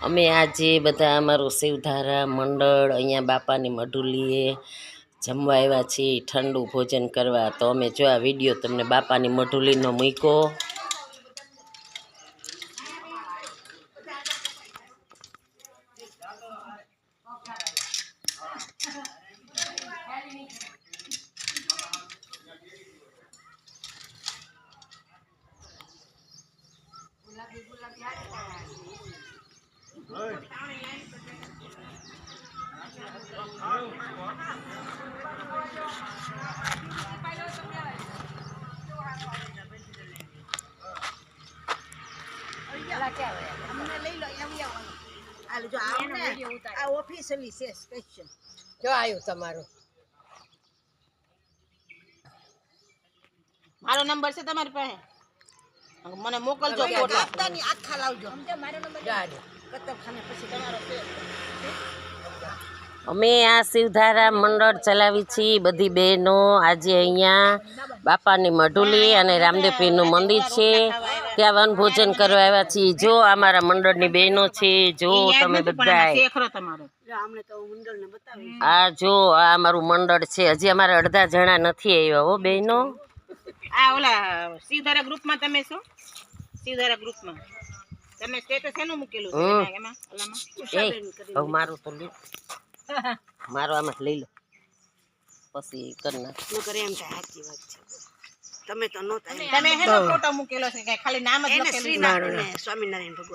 અમે આજે બધા અમારું શિવધારા મંડળ અહીંયા બાપાની મઢુલીએ જમવા આવ્યા છીએ ઠંડુ ભોજન કરવા. તો અમે જો આ વિડીયો તમને બાપાની મઢુલીનો મૂક્યો. જો આવ્યું તમારું મારો નંબર છે તમારી પાસે મને મોકલજો ફોટા આખા લાવજો મારો નંબર કતબખાને પછી તમારો અમે આ શિવધારા મંડળ ચલાવી છીએ બધી બહેનો. આજે અહીંયા બાપાની મઢુલી અને રામદેવપીરનું મંદિર છે ત્યાં વનભોજન કરવા આવ્યા છીએ. જો અમારા મંડળની બહેનો છે, જો તમે બધા આ જો આ અમારું મંડળ છે. હજી અમારા અડધા જણા નથી આવ્યા હો બહેનો. આ ઓલા શિવધારા ગ્રુપમાં તમે છો? શિવધારા ગ્રુપમાં તમે સ્ટેટસ એનું મૂકેલું છે એમાં ઓલામાં? મારું તો લ્યો, મારો આમાં લઈ લો પછી કરી નાખ. એમ થાય સાચી વાત છે. તમે તો નહોતા, તમે હેનો ફોટો મૂકેલો છે કે ખાલી નામ જ લખેલું? સ્વામિનારાયણ ભગવાન.